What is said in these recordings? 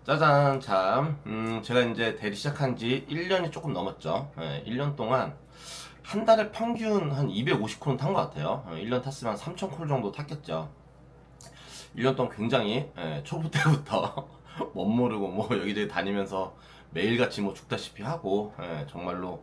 짜잔, 참. 제가 이제 대리 시작한 지 1년이 조금 넘었죠. 1년 동안 한 달에 평균 한 250콘 탄 것 같아요. 1년 탔으면 한 3000콜 정도 탔겠죠. 1년 동안 굉장히 초보 때부터 멋 모르고 뭐 여기저기 다니면서 매일같이 뭐 죽다시피 하고 정말로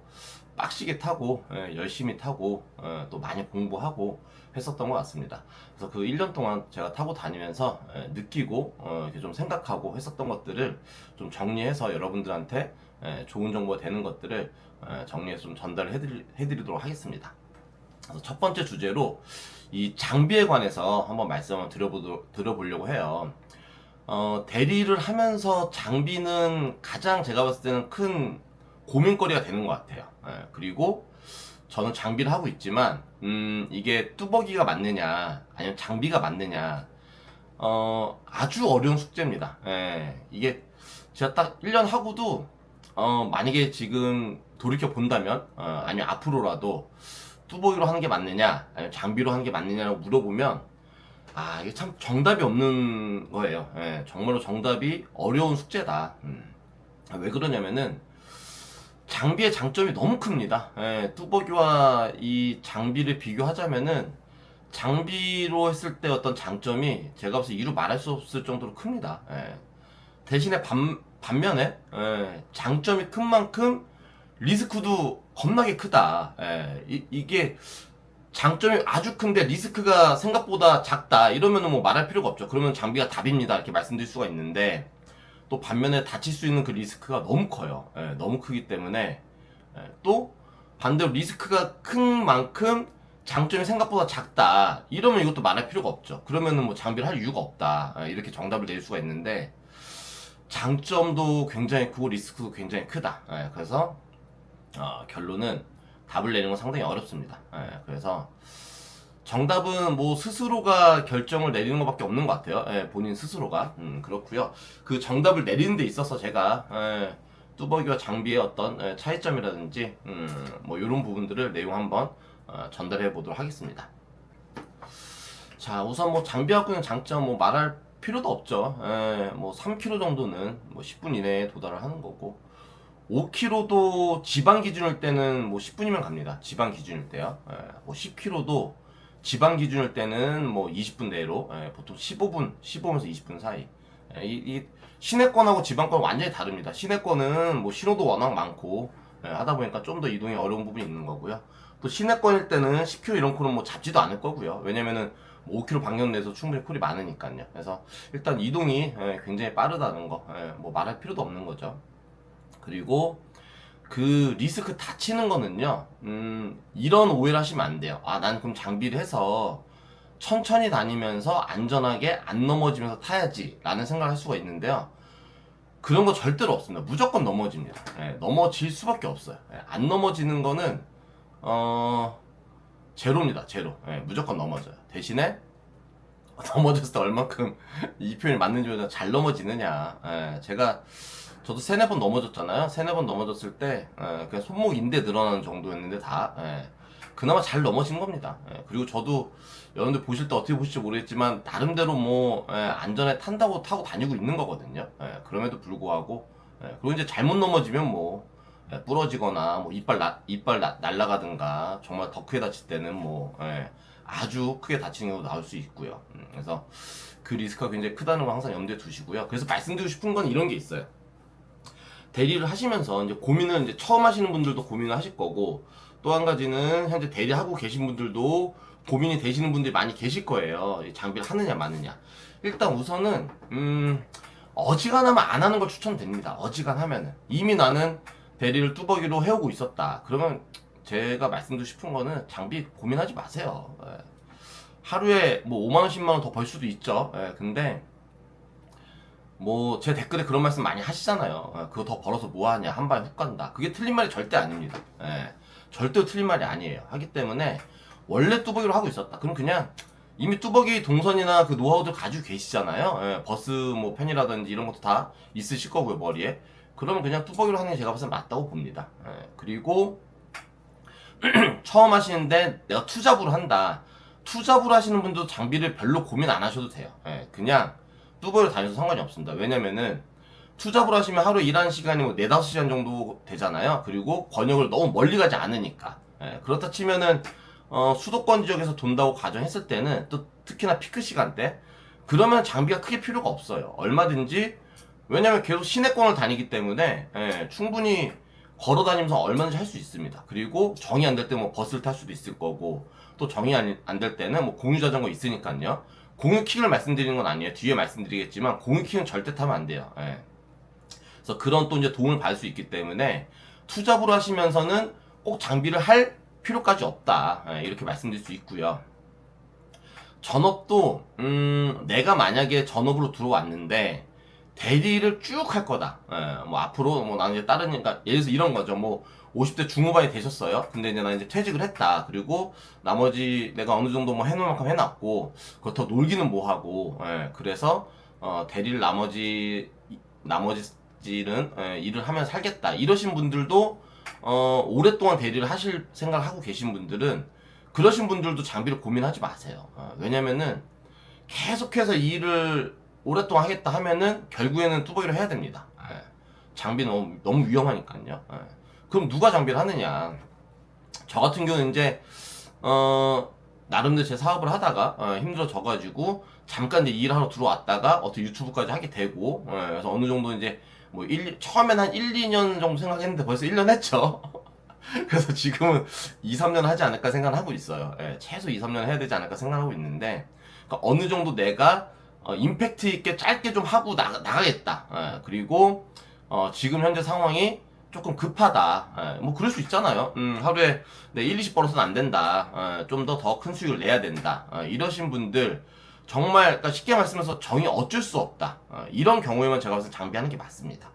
빡시게 타고 열심히 타고 또 많이 공부하고 했었던 것 같습니다. 그래서 그 1년 동안 제가 타고 다니면서 느끼고 이렇게 좀 생각하고 했었던 것들을 좀 정리해서 여러분들한테 좋은 정보가 되는 것들을 정리해서 좀 전달을 해드리도록 하겠습니다. 그래서 첫 번째 주제로 이 장비에 관해서 한번 말씀을 드려보려고 해요. 대리를 하면서 장비는 가장 제가 봤을 때는 큰 고민거리가 되는 것 같아요. 그리고 저는 장비를 하고 있지만, 이게 뚜벅이가 맞느냐, 아니면 장비가 맞느냐, 아주 어려운 숙제입니다. 이게 제가 딱 1년 하고도, 만약에 지금 돌이켜 본다면, 아니면 앞으로라도 뚜벅이로 하는 게 맞느냐, 아니면 장비로 하는 게 맞느냐라고 물어보면, 이게 참 정답이 없는 거예요. 정말로 정답이 어려운 숙제다. 왜 그러냐면은 장비의 장점이 너무 큽니다. 뚜벅이와 이 장비를 비교하자면은 장비로 했을 때 어떤 장점이 제가 봤을 때 이루 말할 수 없을 정도로 큽니다. 대신에 반면에 장점이 큰 만큼 리스크도 겁나게 크다. 이게 장점이 아주 큰데 리스크가 생각보다 작다 이러면은 뭐 말할 필요가 없죠. 그러면 장비가 답입니다 이렇게 말씀드릴 수가 있는데, 또 반면에 다칠 수 있는 그 리스크가 너무 커요. 너무 크기 때문에 또 반대로 리스크가 큰 만큼 장점이 생각보다 작다 이러면 이것도 말할 필요가 없죠. 그러면은 뭐 장비를 할 이유가 없다 이렇게 정답을 낼 수가 있는데, 장점도 굉장히 크고 리스크도 굉장히 크다. 그래서 결론은 답을 내는 건 상당히 어렵습니다. 그래서 정답은 뭐 스스로가 결정을 내리는 것밖에 없는 것 같아요. 본인 스스로가. 그렇고요. 그 정답을 내리는 데 있어서 제가 뚜벅이와 장비의 어떤 차이점이라든지 뭐 이런 부분들을 내용 한번 전달해 보도록 하겠습니다. 자, 우선 뭐 장비 갖고 있는 장점 뭐 말할 필요도 없죠. 뭐 3km 정도는 뭐 10분 이내에 도달을 하는 거고, 5km도 지방 기준일 때는 뭐 10분이면 갑니다. 지방 기준일 때요. 뭐 10km도 지방 기준일 때는 뭐 20분 내로, 보통 15분에서 20분 사이. 이 시내권하고 지방권 완전히 다릅니다. 시내권은 뭐 신호도 워낙 많고 하다 보니까 좀 더 이동이 어려운 부분이 있는 거고요. 또 시내권일 때는 10km 이런 콜은 뭐 잡지도 않을 거고요. 왜냐면은 5km 방면 내에서 충분히 콜이 많으니까요. 그래서 일단 이동이 굉장히 빠르다는 거, 뭐 말할 필요도 없는 거죠. 그리고 그 리스크 다치는 거는요, 이런 오해를 하시면 안 돼요. 난 그럼 장비를 해서 천천히 다니면서 안전하게 안 넘어지면서 타야지 라는 생각을 할 수가 있는데요, 그런 거 절대로 없습니다. 무조건 넘어집니다. 넘어질 수밖에 없어요. 안 넘어지는 거는 제로입니다. 제로. 무조건 넘어져요. 대신에 넘어졌을 때 얼만큼 이 표현이 맞는지 잘 넘어지느냐. 저도 세네 번 넘어졌잖아요. 세네 번 넘어졌을 때 그냥 손목 인대 늘어나는 정도였는데 다 그나마 잘 넘어진 겁니다. 그리고 저도 여러분들 보실 때 어떻게 보실지 모르겠지만 나름대로 뭐 안전에 탄다고 타고 다니고 있는 거거든요. 그럼에도 불구하고 그리고 이제 잘못 넘어지면 뭐 부러지거나 뭐 이빨 날라가든가 정말 더 크게 다칠 때는 뭐 아주 크게 다치는 경우도 나올 수 있고요. 그래서 그 리스크가 굉장히 크다는 거 항상 염두에 두시고요. 그래서 말씀드리고 싶은 건 이런 게 있어요. 대리를 하시면서 이제 고민은 이제 처음 하시는 분들도 고민을 하실 거고, 또 한 가지는 현재 대리하고 계신 분들도 고민이 되시는 분들이 많이 계실 거예요. 이 장비를 하느냐 마느냐. 일단 우선은 어지간하면 안 하는 걸 추천드립니다. 어지간하면은 이미 나는 대리를 뚜벅이로 해오고 있었다. 그러면 제가 말씀드리고 싶은 거는 장비 고민하지 마세요. 하루에 뭐 5만 원, 10만 원 더 벌 수도 있죠. 근데 뭐 제 댓글에 그런 말씀 많이 하시잖아요. 그거 더 벌어서 뭐하냐, 한 방에 훅 간다. 그게 틀린 말이 절대 아닙니다. 절대 틀린 말이 아니에요. 하기 때문에 원래 뚜벅이로 하고 있었다, 그럼 그냥 이미 뚜벅이 동선이나 그 노하우들 가지고 계시잖아요. 버스 뭐 편이라든지 이런 것도 다 있으실 거고요, 머리에. 그러면 그냥 뚜벅이로 하는 게 제가 봤을 때 맞다고 봅니다. 그리고 처음 하시는데 내가 투잡으로 한다, 투잡으로 하시는 분도 장비를 별로 고민 안 하셔도 돼요. 그냥 뚜벅이로 다녀도 상관이 없습니다. 왜냐면은 투잡으로 하시면 하루 일하는 시간이 뭐 4, 5시간 정도 되잖아요. 그리고 권역을 너무 멀리 가지 않으니까. 그렇다 치면은 수도권 지역에서 돈다고 가정했을 때는 또 특히나 피크 시간대 그러면 장비가 크게 필요가 없어요. 얼마든지 왜냐면 계속 시내권을 다니기 때문에 충분히 걸어 다니면서 얼마든지 할 수 있습니다. 그리고 정이 안 될 때 뭐 버스를 탈 수도 있을 거고 또 정이 안 될 때는 뭐 공유 자전거 있으니까요. 공유 킥을 말씀드리는 건 아니에요. 뒤에 말씀드리겠지만 공유 킥은 절대 타면 안 돼요. 그래서 그런 또 이제 도움을 받을 수 있기 때문에 투잡으로 하시면서는 꼭 장비를 할 필요까지 없다. 이렇게 말씀드릴 수 있고요. 전업도 내가 만약에 전업으로 들어왔는데 대리를 쭉 할 거다. 뭐 앞으로 뭐 나는 이제 다른 그러니까 예를 들어서 이런 거죠. 뭐 50대 중후반이 되셨어요. 근데 이제 나 이제 퇴직을 했다. 그리고 나머지 내가 어느 정도 뭐 해놓을 만큼 해놨고 그렇다고 놀기는 뭐 하고 그래서 대리를 나머지는 일을 하면 살겠다. 이러신 분들도 오랫동안 대리를 하실 생각을 하고 계신 분들은 그러신 분들도 장비를 고민하지 마세요. 왜냐면은 계속해서 이 일을 오랫동안 하겠다 하면은 결국에는 뚜벅이로 해야 됩니다. 장비는 너무 위험하니까요. 그럼 누가 장비를 하느냐? 저 같은 경우는 이제 나름대로 제 사업을 하다가 힘들어져가지고 잠깐 이제 일하러 들어왔다가 어떻게 유튜브까지 하게 되고 그래서 어느 정도 이제 뭐 처음엔 한 1, 2년 정도 생각했는데 벌써 1년 했죠. 그래서 지금은 2, 3년 하지 않을까 생각을 하고 있어요. 최소 2, 3년 해야 되지 않을까 생각하고 있는데 그러니까 어느 정도 내가 임팩트 있게 짧게 좀 하고 나가겠다. 그리고 지금 현재 상황이 조금 급하다. 뭐 그럴 수 있잖아요. 하루에 내 1, 20 벌어서는 안 된다. 좀 더 큰 수익을 내야 된다. 이러신 분들 정말 그러니까 쉽게 말씀해서 정이 어쩔 수 없다. 이런 경우에만 제가 봐서 장비하는 게 맞습니다.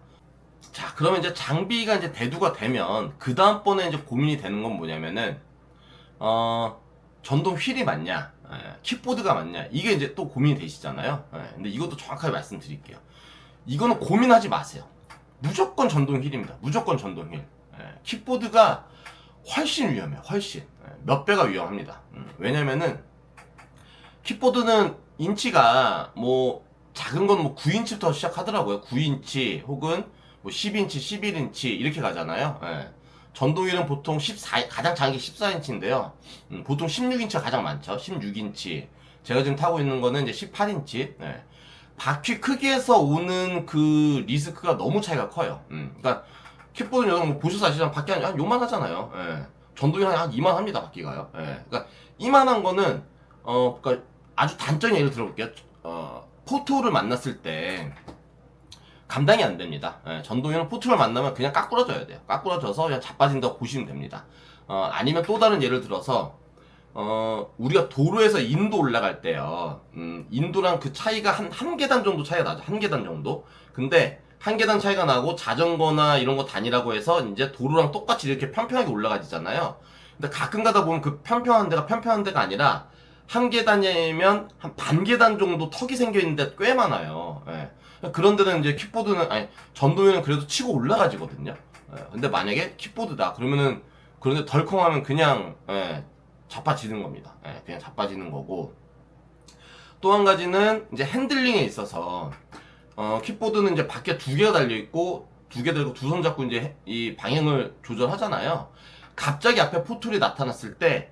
자, 그러면 이제 장비가 이제 대두가 되면 그 다음번에 이제 고민이 되는 건 뭐냐면은 전동 휠이 맞냐, 킥보드가 맞냐, 이게 이제 또 고민이 되시잖아요. 근데 이것도 정확하게 말씀드릴게요. 이거는 고민하지 마세요. 무조건 전동 휠입니다. 무조건 전동 휠. 킥보드가 훨씬 위험해요. 훨씬. 몇 배가 위험합니다. 왜냐면은 킥보드는 인치가 뭐 작은 건 뭐 9인치부터 시작하더라고요. 9인치 혹은 뭐 10인치, 11인치 이렇게 가잖아요. 전동휠은 보통 14, 가장 작은 게 14인치인데요. 보통 16인치가 가장 많죠. 16인치. 제가 지금 타고 있는 거는 이제 18인치. 바퀴 크기에서 오는 그 리스크가 너무 차이가 커요. 그러니까 킥보드는 여러분 뭐 보셔서 아시잖아요. 바퀴 한 요만 하잖아요. 전동휠 한 이만 합니다. 바퀴가요. 그러니까 이만한 거는 그러니까 아주 단적인 예를 들어볼게요. 포토를 만났을 때 감당이 안 됩니다. 전동휠은 포트를 만나면 그냥 까꾸러져야 돼요. 까꾸러져서 그냥 자빠진다고 보시면 됩니다. 아니면 또 다른 예를 들어서 우리가 도로에서 인도 올라갈 때요. 인도랑 그 차이가 한 계단 정도 차이가 나죠. 한 계단 정도. 근데 한 계단 차이가 나고 자전거나 이런 거 다니라고 해서 이제 도로랑 똑같이 이렇게 평평하게 올라가지잖아요. 근데 가끔 가다 보면 그 평평한 데가 아니라 한 계단이면 한 반 계단 정도 턱이 생겨 있는데 꽤 많아요. 그런 데는 이제 킥보드는 아니 전동에는 그래도 치고 올라가지거든요. 근데 만약에 킥보드다 그러면은 그런데 덜컹하면 그냥 자빠지는 겁니다. 그냥 자빠지는 거고. 또 한 가지는 이제 핸들링에 있어서 킥보드는 이제 밖에 두 개가 달려 있고 두 개 들고 두 손 잡고 이제 이 방향을 조절하잖아요. 갑자기 앞에 포툴이 나타났을 때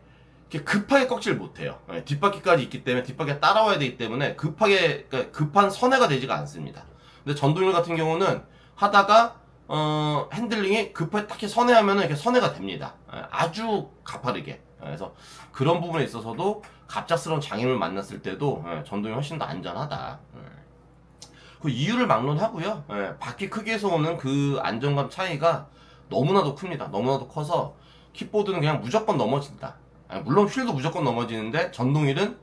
이렇게 급하게 꺾질 못해요. 뒷바퀴까지 있기 때문에 뒷바퀴가 따라와야 되기 때문에 그러니까 급한 선회가 되지가 않습니다. 근데 전동휠 같은 경우는 하다가 핸들링이 급하게 딱 선회하면은 이렇게 선회가 됩니다. 아주 가파르게. 그래서 그런 부분에 있어서도 갑작스러운 장애물 만났을 때도 전동이 훨씬 더 안전하다. 그 이유를 막론하고요. 바퀴 크기에서 오는 그 안정감 차이가 너무나도 큽니다. 너무나도 커서 킥보드는 그냥 무조건 넘어진다. 물론 휠도 무조건 넘어지는데 전동휠은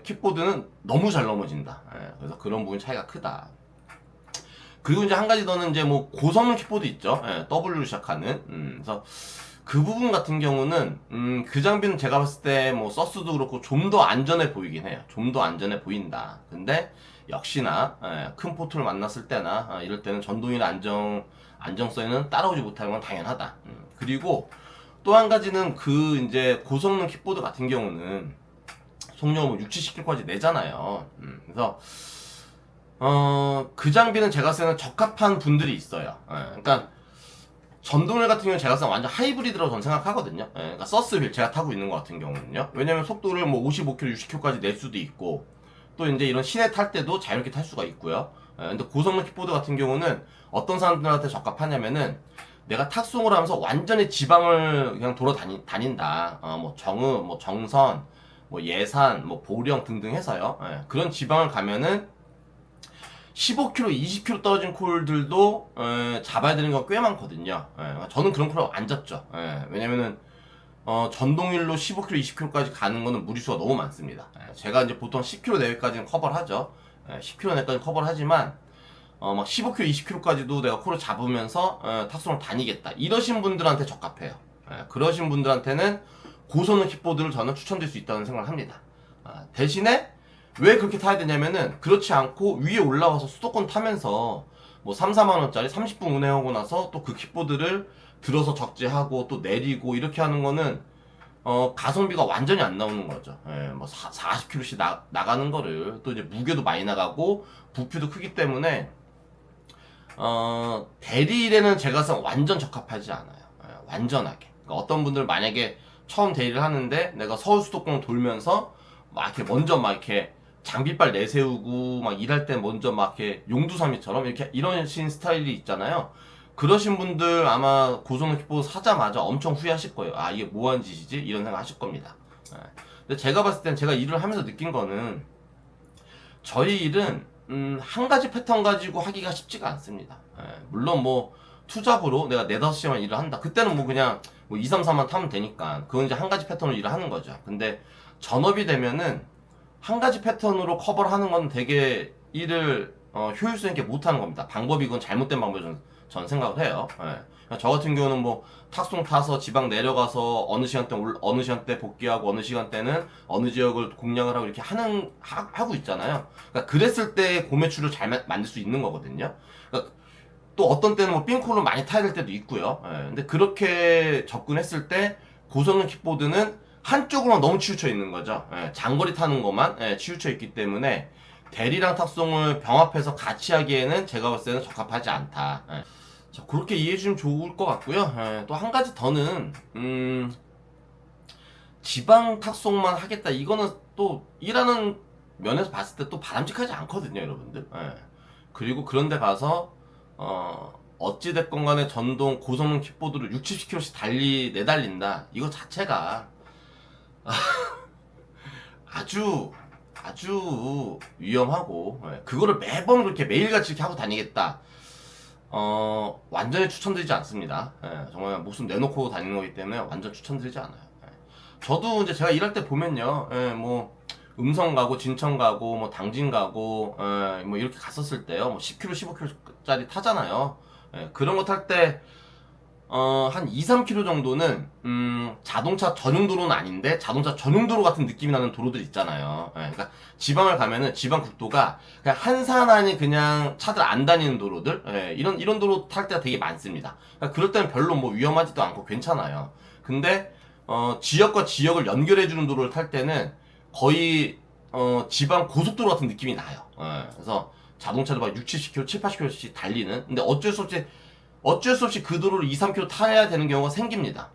킥보드는 너무 잘 넘어진다. 그래서 그런 부분 차이가 크다. 그리고 이제 한 가지 더는 이제 뭐 고성능 킥보드 있죠. W로 시작하는. 그래서 그 부분 같은 경우는 그 장비는 제가 봤을 때 뭐 서스도 그렇고 좀 더 안전해 보이긴 해요. 좀 더 안전해 보인다. 근데 역시나 큰 포트를 만났을 때나 이럴 때는 전동휠 안정성에는 따라오지 못하는 건 당연하다. 그리고 또 한 가지는 그 이제 고성능 킥보드 같은 경우는 속력을 뭐 6, 70km까지 내잖아요. 그래서 그 장비는 제가 쓰는 적합한 분들이 있어요. 그러니까 전동휠 같은 경우는 제가 쓰는 완전 하이브리드라고 저는 생각하거든요. 그러니까 서스휠 제가 타고 있는 것 같은 경우는요. 왜냐면 속도를 뭐 55km, 60km까지 낼 수도 있고, 또 이제 이런 시내 탈 때도 자유롭게 탈 수가 있고요. 근데 고성능 킥보드 같은 경우는 어떤 사람들한테 적합하냐면은, 내가 탁송을 하면서 완전히 지방을 그냥 다닌다. 뭐 정읍, 뭐 정선, 뭐 예산, 뭐 보령 등등 해서요. 그런 지방을 가면은 15km, 20km 떨어진 콜들도 잡아야 되는 경우가 꽤 많거든요. 저는 그런 콜을 안 잡죠. 왜냐면은 전동일로 15km, 20km까지 가는 거는 무리수가 너무 많습니다. 제가 이제 보통 10km 내외까지는 커버를 하죠. 10km 내까지 커버를 하지만 막 15km, 20km까지도 내가 콜을 잡으면서 탁송을 다니겠다, 이러신 분들한테 적합해요. 그러신 분들한테는 고성능 킥보드를 저는 추천드릴 수 있다는 생각을 합니다. 대신에 왜 그렇게 타야 되냐면은, 그렇지 않고 위에 올라와서 수도권 타면서 뭐 3, 4만원짜리 30분 운행하고 나서 또 그 킥보드를 들어서 적재하고 또 내리고 이렇게 하는 거는 가성비가 완전히 안 나오는 거죠. 뭐 40km씩 나가는 거를, 또 이제 무게도 많이 나가고 부피도 크기 때문에 대리일에는 제가 생각 완전 적합하지 않아요. 완전하게. 그러니까 어떤 분들 만약에 처음 대리를 하는데 내가 서울 수도권 돌면서 막 이렇게 먼저 막 이렇게 장비빨 내세우고 막 일할 때 먼저 막 이렇게 용두사미처럼 이렇게 이러신 스타일이 있잖아요. 그러신 분들 아마 고성능 킥보드 사자마자 엄청 후회하실 거예요. 아, 이게 뭐하는 짓이지? 이런 생각 하실 겁니다. 근데 제가 봤을 땐, 제가 일을 하면서 느낀 거는, 저희 일은 한 가지 패턴 가지고 하기가 쉽지가 않습니다. 물론 뭐 투잡으로 내가 4, 5시간 일을 한다, 그때는 뭐 그냥 뭐 2, 3, 4만 타면 되니까 그건 이제 한 가지 패턴으로 일을 하는 거죠. 근데 전업이 되면은 한 가지 패턴으로 커버를 하는 건 되게 일을 효율성 있게 못하는 겁니다. 방법이, 그건 잘못된 방법이라고 저는 생각을 해요. 저 같은 경우는 뭐 탁송 타서 지방 내려가서 어느 시간대 어느 시간대 복귀하고 어느 시간대는 어느 지역을 공략을 하고 이렇게 하고 있잖아요. 그러니까 그랬을 때 고매출을 잘 만들 수 있는 거거든요. 그러니까 또 어떤 때는 뭐 삥콜을 많이 타야 될 때도 있고요. 근데 그렇게 접근했을 때 고성능 킥보드는 한쪽으로 너무 치우쳐 있는 거죠. 장거리 타는 것만 치우쳐 있기 때문에 대리랑 탁송을 병합해서 같이 하기에는 제가 봤을 때는 적합하지 않다. 자, 그렇게 이해해 주면 좋을 것 같고요. 또 한 가지 더는, 지방 탁송만 하겠다, 이거는 또 일하는 면에서 봤을 때 또 바람직하지 않거든요, 여러분들. 그리고 그런데 가서 어찌됐건 간에 전동 고성능 킥보드를 60, 70km씩 내달린다, 이거 자체가 아주 위험하고, 그거를 매번 그렇게 매일같이 이렇게 하고 다니겠다, 완전히 추천드리지 않습니다. 정말 목숨 내놓고 다니는 거기 때문에 완전 추천드리지 않아요. 저도 이제 제가 일할 때 보면요, 뭐 음성 가고 진천 가고 뭐 당진 가고 뭐 이렇게 갔었을 때요, 뭐 10km, 15km짜리 타잖아요. 그런 거 탈 때 한 2, 3km 정도는 자동차 전용도로는 아닌데 자동차 전용도로 같은 느낌이 나는 도로들 있잖아요. 그러니까 지방을 가면은 지방 국도가 그냥 한산하니 그냥 차들 안 다니는 도로들, 이런 도로 탈 때가 되게 많습니다. 그러니까 그럴 때는 별로 뭐 위험하지도 않고 괜찮아요. 근데 지역과 지역을 연결해주는 도로를 탈 때는 거의 지방 고속도로 같은 느낌이 나요. 그래서 자동차도 막 60, 70km, 7, 80km씩 달리는, 근데 어쩔 수 없이 그 도로를 2, 3km 타야 되는 경우가 생깁니다.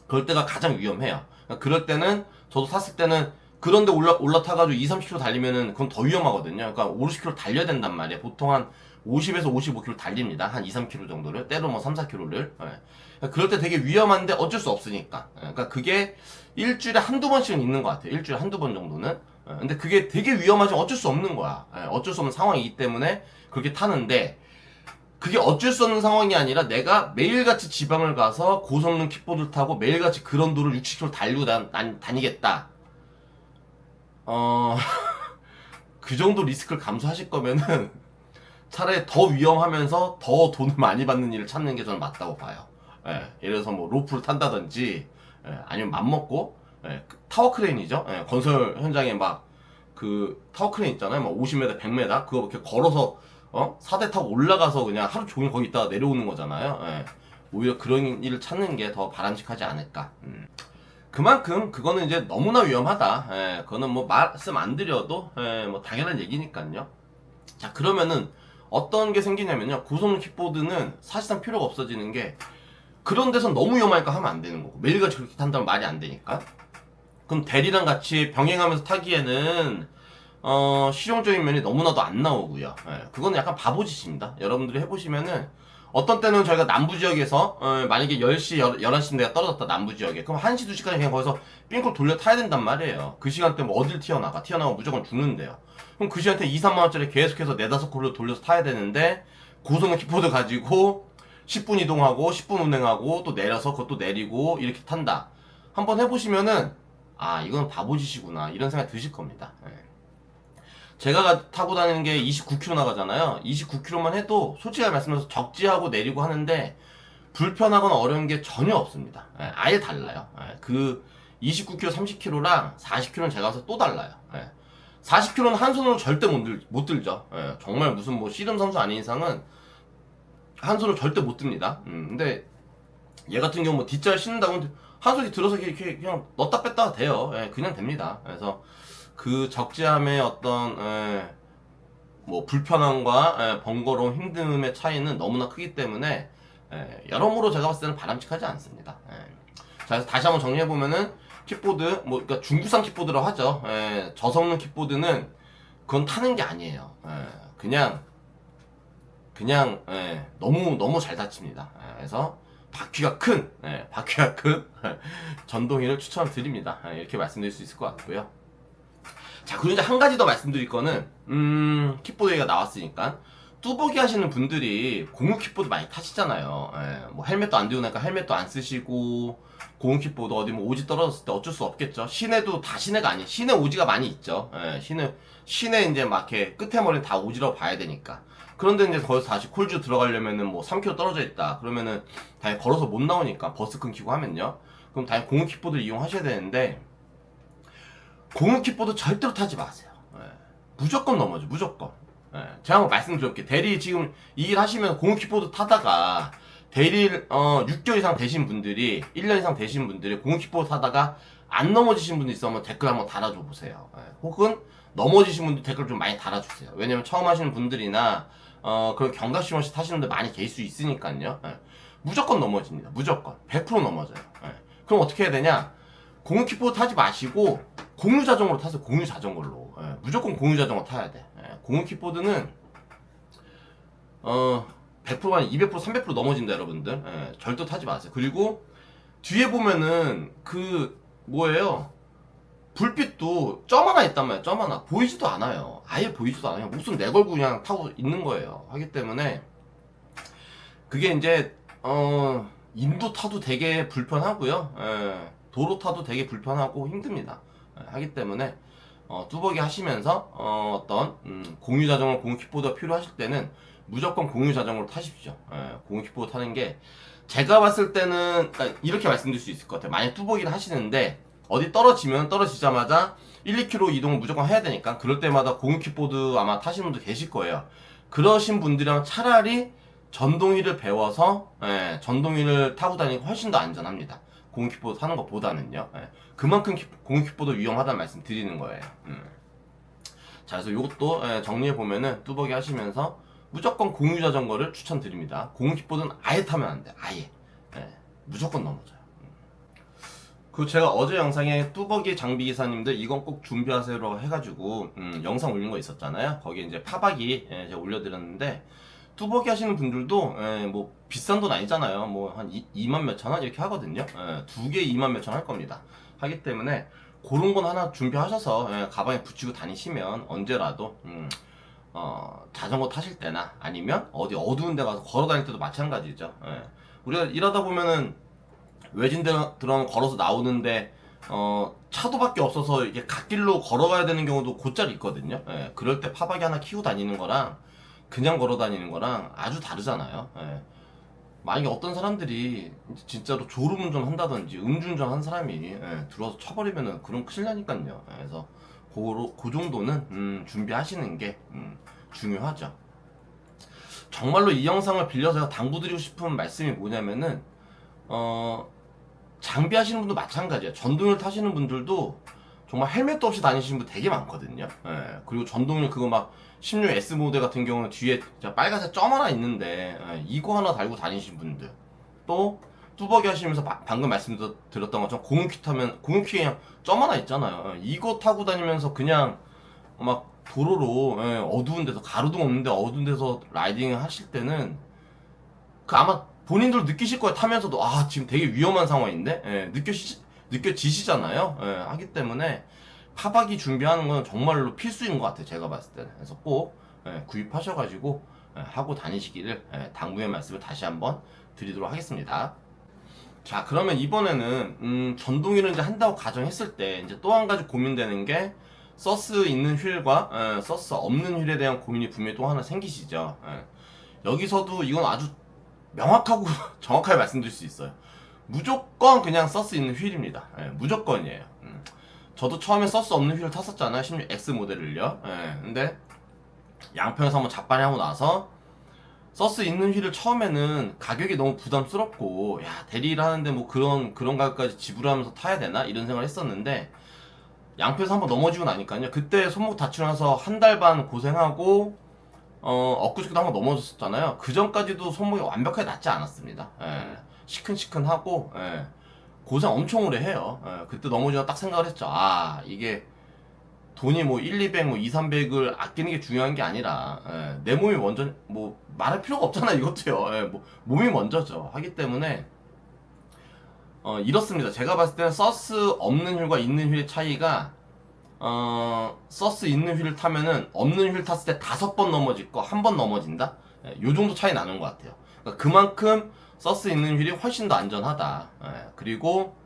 그럴 때가 가장 위험해요. 그러니까 그럴 때는, 저도 탔을 때는 그런데 올라타가지고 2, 30km 달리면은 그건 더 위험하거든요. 그러니까 5, 60km 달려야 된단 말이에요. 보통 한 50에서 55km 달립니다. 한 2, 3km 정도를. 때로 뭐 3, 4km를. 그러니까 그럴 때 되게 위험한데 어쩔 수 없으니까. 그러니까 그게 일주일에 한두 번씩은 있는 것 같아요. 일주일에 한두 번 정도는. 근데 그게 되게 위험하지만 어쩔 수 없는 거야. 어쩔 수 없는 상황이기 때문에 그렇게 타는데, 그게 어쩔 수 없는 상황이 아니라 내가 매일같이 지방을 가서 고성능 킥보드를 타고 매일같이 그런 도를 60km 달리고 다니겠다. 그 정도 리스크를 감수하실 거면은 차라리 더 위험하면서 더 돈을 많이 받는 일을 찾는 게 저는 맞다고 봐요. 예를 들어서 뭐 로프를 탄다든지, 아니면 맘먹고, 타워 크레인이죠. 건설 현장에 막 그 타워 크레인 있잖아요. 막 50m, 100m 그거 이렇게 걸어서 4대 타고 올라가서 그냥 하루 종일 거기 있다가 내려오는 거잖아요. 오히려 그런 일을 찾는 게 더 바람직하지 않을까. 그만큼 그거는 이제 너무나 위험하다. 그거는 뭐 말씀 안 드려도 뭐 당연한 얘기니까요. 자, 그러면은 어떤 게 생기냐면요, 고성능 킥보드는 사실상 필요가 없어지는 게, 그런 데선 너무 위험하니까 하면 안 되는 거고, 매일같이 그렇게 탄다면 말이 안 되니까. 그럼 대리랑 같이 병행하면서 타기에는 실용적인 면이 너무나도 안 나오고요. 예, 그거는 약간 바보짓입니다. 여러분들이 해보시면은, 어떤 때는 저희가 남부지역에서 만약에 10시, 11시 내가 떨어졌다, 남부지역에. 그럼 1시, 2시까지 그냥 거기서 삥콜 돌려 타야 된단 말이에요. 그 시간대 뭐 어딜 튀어나가면 무조건 죽는데요. 그럼 그 시간대 2, 3만원짜리 계속해서 4, 5콜로 돌려서 타야 되는데, 고성능 킥보드 가지고 10분 이동하고 10분 운행하고 또 내려서 그것도 내리고 이렇게 탄다. 한번 해보시면은, 아, 이건 바보짓이구나, 이런 생각 드실 겁니다. 예. 제가 타고 다니는 게 29km 나가잖아요. 29km만 해도 솔직히 말씀드려서 적지하고 내리고 하는데 불편하거나 어려운 게 전혀 없습니다. 예, 아예 달라요. 예, 그 29km, 30km랑 40km는 제가 가서 또 달라요. 예, 40km는 한 손으로 절대 못 들죠. 예, 정말 무슨 뭐 씨름 선수 아닌 이상은 한 손으로 절대 못 듭니다. 근데 얘 같은 경우 뭐 뒷자리 싣는다고 한 손이 들어서 이렇게 그냥 넣었다 뺐다 돼요. 예, 그냥 됩니다. 그래서 그 적재함의 어떤 뭐 불편함과 번거로움, 힘듦의 차이는 너무나 크기 때문에 여러모로 제가 봤을 때는 바람직하지 않습니다. 자, 그래서 다시 한번 정리해보면은 킥보드, 뭐 그러니까 중구상 킥보드라고 하죠. 저성능 킥보드는 그건 타는 게 아니에요. 그냥 너무 잘 다칩니다. 그래서 바퀴가 큰 전동휠을 추천드립니다. 이렇게 말씀드릴 수 있을 것 같고요. 자, 그리고 이제 한 가지 더 말씀드릴 거는, 킥보드 얘기가 나왔으니까, 뚜벅이 하시는 분들이 공유 킥보드 많이 타시잖아요. 뭐 헬멧도 안 들고 나니까 헬멧도 안 쓰시고, 공유 킥보드 어디 뭐 오지 떨어졌을 때 어쩔 수 없겠죠. 시내도 다 시내가 아니에요. 시내 오지가 많이 있죠. 시내 이제 막 이렇게 끝에 머리는 다 오지라고 봐야 되니까. 그런데 이제 거기서 다시 콜주 들어가려면은 뭐 3km 떨어져 있다. 그러면은 당연히 걸어서 못 나오니까 버스 끊기고 하면요. 그럼 당연히 공유 킥보드를 이용하셔야 되는데, 공유 킥보드 절대로 타지 마세요. 무조건 넘어져, 무조건. 제가 한번 말씀드릴게요. 대리 지금 이 일 하시면 공유 킥보드 타다가 대리 6개월 이상 되신 분들이, 1년 이상 되신 분들이 공유 킥보드 타다가 안 넘어지신 분들 있으면 댓글 한번 달아줘 보세요. 혹은 넘어지신 분들 댓글 좀 많이 달아주세요. 왜냐면 처음 하시는 분들이나 그런 경각심 없이 타시는 분들 많이 계실 수 있으니까요. 무조건 넘어집니다. 무조건 100% 넘어져요. 그럼 어떻게 해야 되냐? 공유 킥보드 타지 마시고 공유 자전거로 타세요. 공유 자전거로. 무조건 공유 자전거 타야 돼. 공유 킥보드는 100% 아니 200% 300% 넘어진다, 여러분들. 절대 타지 마세요. 그리고 뒤에 보면은 그 뭐예요? 불빛도 점 하나 있단 말이에요. 점 하나 보이지도 않아요. 아예 보이지도 않아요. 목숨 내걸고 그냥 타고 있는 거예요. 하기 때문에 그게 이제 인도 타도 되게 불편하고요. 도로 타도 되게 불편하고 힘듭니다. 하기 때문에 뚜벅이 하시면서 어떤 공유 자전거, 공유 킥보드가 필요하실 때는 무조건 공유 자전거로 타십시오. 공유 킥보드 타는 게 제가 봤을 때는, 그러니까 이렇게 말씀드릴 수 있을 것 같아요. 만약 뚜벅이를 하시는데 어디 떨어지면 떨어지자마자 1, 2km 이동을 무조건 해야 되니까 그럴 때마다 공유 킥보드 아마 타시는 분도 계실 거예요. 그러신 분들이랑 차라리 전동휠을 배워서 전동휠을 타고 다니는 게 훨씬 더 안전합니다. 공유 킥보드 타는 것보다는요. 그만큼 공유 킥보드 위험하다는 말씀 드리는 거예요. 자, 그래서 이것도 정리해 보면은 뚜벅이 하시면서 무조건 공유 자전거를 추천드립니다. 공유 킥보드는 아예 타면 안 돼. 아예. 무조건 넘어져요. 그 제가 어제 영상에 뚜벅이 장비 기사님들 이건 꼭 준비하세요라고 해가지고 영상 올린 거 있었잖아요. 거기에 이제 파박이 제가 올려드렸는데, 뚜벅이 하시는 분들도 뭐 비싼 돈 아니잖아요. 뭐 한 2만 몇천 원 이렇게 하거든요. 두 개 2만 몇천 원 할 겁니다. 하기 때문에 그런 건 하나 준비하셔서 가방에 붙이고 다니시면 언제라도 자전거 타실 때나 아니면 어디 어두운 데 가서 걸어 다닐 때도 마찬가지죠. 우리가 일하다 보면은 외진 데 들어가면 걸어서 나오는데 차도밖에 없어서 이게 갓길로 걸어가야 되는 경우도 곧잘 있거든요. 그럴 때 파박이 하나 키고 다니는 거랑 그냥 걸어 다니는 거랑 아주 다르잖아요. 만약에 어떤 사람들이 진짜로 졸음운전 한다든지 음주운전 한 사람이 들어와서 쳐버리면은 그런 큰일 나니까요. 그래서 그 정도는 준비하시는 게 중요하죠. 정말로 이 영상을 빌려서 제가 당부드리고 싶은 말씀이 뭐냐면은 장비 하시는 분도 마찬가지예요. 전동을 타시는 분들도 정말 헬멧도 없이 다니시는 분 되게 많거든요. 그리고 전동률 그거 막 16S 모델 같은 경우는 뒤에 빨간색 점 하나 있는데 이거 하나 달고 다니시는 분들, 또 뚜벅이 하시면서 방금 말씀드렸던 것처럼 공유키 타면 공유키에 그냥 점 하나 있잖아요. 이거 타고 다니면서 그냥 막 도로로 어두운 데서 가로등 없는데 어두운 데서 라이딩 하실 때는 그 아마 본인들도 느끼실 거예요. 타면서도 아 지금 되게 위험한 상황인데 느껴지시잖아요. 하기 때문에 파박이 준비하는 건 정말로 필수인 것 같아요. 제가 봤을 때는. 그래서 꼭 구입하셔가지고 하고 다니시기를 당부의 말씀을 다시 한번 드리도록 하겠습니다. 자, 그러면 이번에는 전동휠을 이제 한다고 가정했을 때 이제 또 한 가지 고민되는 게 서스 있는 휠과 서스 없는 휠에 대한 고민이 분명히 또 하나 생기시죠. 여기서도 이건 아주 명확하고 정확하게 말씀드릴 수 있어요. 무조건 그냥 서스 있는 휠입니다. 무조건이에요. 저도 처음에 서스 없는 휠을 탔었잖아요. 16X 모델을요. 근데 양평에서 한번 잡반이 하고 나서 서스 있는 휠을 처음에는 가격이 너무 부담스럽고 야 대리를 하는데 뭐 그런 가격까지 지불하면서 타야 되나 이런 생각을 했었는데 양평에서 한번 넘어지고 나니까요. 그때 손목 다치고 나서 한 달 반 고생하고 엊그저께도 한번 넘어졌었잖아요. 그 전까지도 손목이 완벽하게 낫지 않았습니다. 시큰시큰하고 고생 엄청 오래 해요. 그때 넘어지고 딱 생각을 했죠. 아 이게 돈이 뭐 1, 200, 뭐 2, 300을 아끼는 게 중요한 게 아니라 내 몸이 먼저 뭐 말할 필요가 없잖아 이것도요. 뭐 몸이 먼저죠. 하기 때문에 이렇습니다. 제가 봤을 때는 서스 없는 휠과 있는 휠의 차이가 서스 있는 휠을 타면은 없는 휠 탔을 때 5번 넘어질 거 1번 넘어진다? 요 정도 차이 나는 것 같아요. 그러니까 그만큼 서스 있는 휠이 훨씬 더 안전하다. 그리고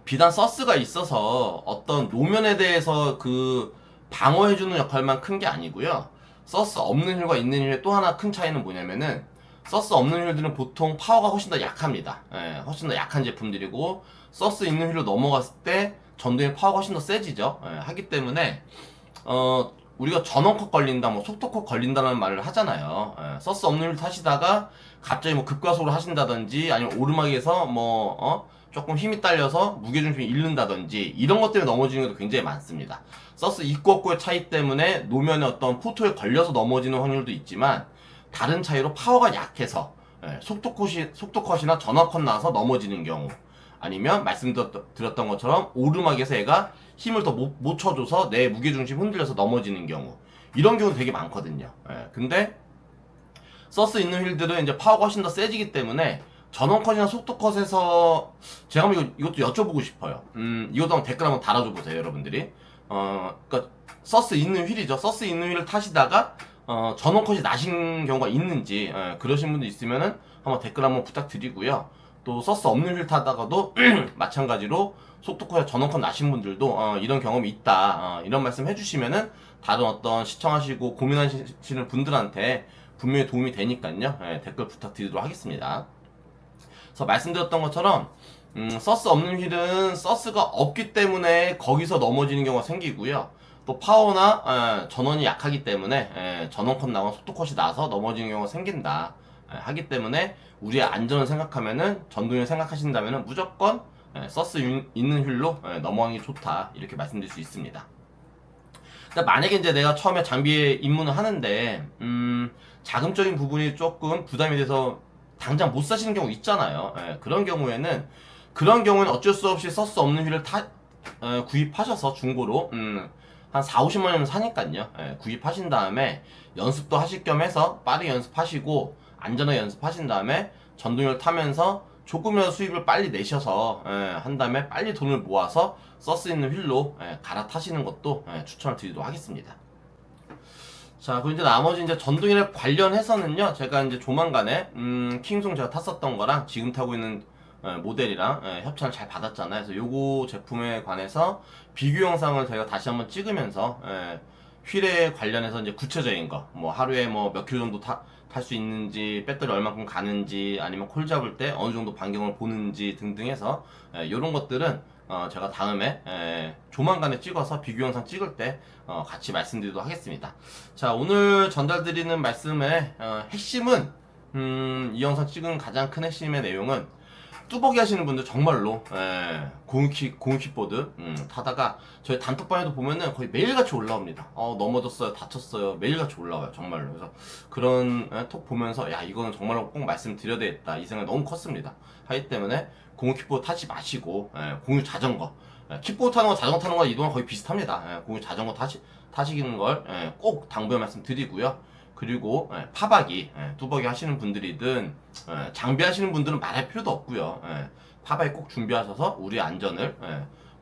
비단 서스가 있어서 어떤 노면에 대해서 그 방어해주는 역할만 큰 게 아니고요. 서스 없는 휠과 있는 휠의 또 하나 큰 차이는 뭐냐면은 서스 없는 휠들은 보통 파워가 훨씬 더 약합니다. 훨씬 더 약한 제품들이고 서스 있는 휠로 넘어갔을 때 전동의 파워가 훨씬 더 세지죠. 하기 때문에 우리가 전원컷 걸린다, 뭐 속도컷 걸린다는 말을 하잖아요. 서스 없는 휠 타시다가 갑자기 뭐 급가속을 하신다든지 아니면 오르막에서 뭐 조금 힘이 딸려서 무게중심이 잃는다든지 이런 것 때문에 넘어지는 것도 굉장히 많습니다. 서스 있고 없고의 차이 때문에 노면의 어떤 포토에 걸려서 넘어지는 확률도 있지만 다른 차이로 파워가 약해서 속도컷이나 전원컷 나와서 넘어지는 경우, 아니면 말씀드렸던 것처럼 오르막에서 얘가 힘을 더 못 쳐줘서 내 무게중심 흔들려서 넘어지는 경우, 이런 경우 되게 많거든요. 근데 서스 있는 휠들은 이제 파워가 훨씬 더 세지기 때문에 전원컷이나 속도컷에서 제가 한번 이것도 여쭤보고 싶어요. 이것도 한번 댓글 한번 달아줘 보세요, 여러분들이. 그러니까 서스 있는 휠이죠. 서스 있는 휠을 타시다가 전원컷이 나신 경우가 있는지 그러신 분들 있으면은 한번 댓글 한번 부탁드리고요. 또 서스 없는 휠 타다가도 마찬가지로 속도컷에 전원컷 나신 분들도 이런 경험이 있다, 이런 말씀 해주시면은 다른 어떤 시청하시고 고민하시는 분들한테 분명히 도움이 되니까요. 댓글 부탁드리도록 하겠습니다. 그래서 말씀드렸던 것처럼 서스 없는 휠은 서스가 없기 때문에 거기서 넘어지는 경우가 생기고요. 또 파워나 전원이 약하기 때문에 전원컷 나와 속도컷이 나서 넘어지는 경우가 생긴다. 하기 때문에 우리의 안전을 생각하면은, 전동을 생각하신다면은 무조건 서스 있는 휠로 넘어가는 게 좋다, 이렇게 말씀드릴 수 있습니다. 만약에 이제 내가 처음에 장비에 입문을 하는데 자금적인 부분이 조금 부담이 돼서 당장 못 사시는 경우 있잖아요. 그런 경우에는 어쩔 수 없이 서스 없는 휠을 구입하셔서 중고로 한 4, 50만 원이면 사니까요. 구입하신 다음에 연습도 하실 겸 해서 빠르게 연습하시고 안전하게 연습하신 다음에 전동을 타면서 조금이라도 수입을 빨리 내셔서 한 다음에 빨리 돈을 모아서 서스 있는 휠로 갈아타시는 것도 추천을 드리도록 하겠습니다. 자, 그리고 이제 나머지 이제 전동휠에 관련해서는요, 제가 이제 조만간에 킹송 제가 탔었던 거랑 지금 타고 있는 모델이랑 협찬을 잘 받았잖아요. 그래서 요거 제품에 관해서 비교 영상을 제가 다시 한번 찍으면서 휠에 관련해서 이제 구체적인 거, 뭐 하루에 뭐 몇 킬로 정도 탈 수 있는지, 배터리 얼마큼 가는지, 아니면 콜 잡을 때 어느 정도 반경을 보는지 등등 해서 요런 것들은 제가 다음에 조만간에 찍어서 비교 영상 찍을 때 같이 말씀드리도록 하겠습니다. 자, 오늘 전달드리는 말씀의 핵심은 이 영상 찍은 가장 큰 핵심의 내용은 뚜벅이 하시는 분들 정말로 공유 킥보드 타다가 저희 단톡방에도 보면은 거의 매일같이 올라옵니다. 넘어졌어요, 다쳤어요, 매일같이 올라와요 정말로. 그래서 그런 톡 보면서 야 이거는 정말로 꼭 말씀드려야 되겠다 이 생각이 너무 컸습니다. 하기 때문에 공유 킥보드 타지 마시고 공유 자전거, 킥보드 타는 거 자전거 타는 거 이동은 거의 비슷합니다. 공유 자전거 타시는 걸 꼭 당부의 말씀 드리고요. 그리고 파박이 뚜벅이 하시는 분들이든 장비하시는 분들은 말할 필요도 없고요. 파박이 꼭 준비하셔서 우리 안전을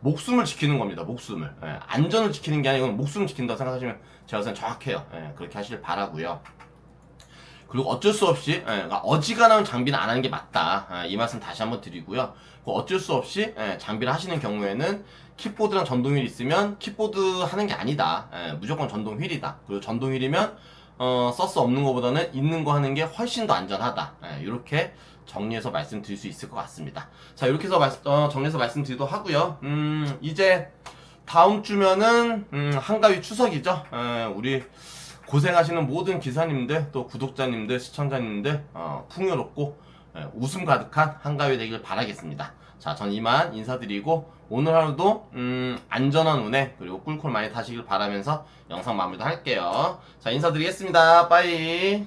목숨을 지키는 겁니다. 목숨을 안전을 지키는 게 아니고 목숨을 지킨다고 생각하시면 제가 생각 정확해요. 그렇게 하시길 바라고요. 그리고 어쩔 수 없이 그러니까 어지간하면 장비는 안 하는 게 맞다 이 말씀 다시 한번 드리고요. 어쩔 수 없이 장비를 하시는 경우에는 킥보드랑 전동 휠 있으면 킥보드 하는 게 아니다. 무조건 전동 휠이다. 그리고 전동 휠이면 서스 없는 것보다는 있는 거 하는 게 훨씬 더 안전하다. 이렇게 정리해서 말씀드릴 수 있을 것 같습니다. 자, 이렇게 해서 정리해서 말씀드리도록 하고요. 이제 다음 주면은 한가위 추석이죠. 우리 고생하시는 모든 기사님들, 또 구독자님들, 시청자님들 풍요롭고 웃음 가득한 한가위 되길 바라겠습니다. 자, 전 이만 인사드리고 오늘 하루도 안전한 운행 그리고 꿀꿀 많이 타시길 바라면서 영상 마무리도 할게요. 자, 인사드리겠습니다. 빠이.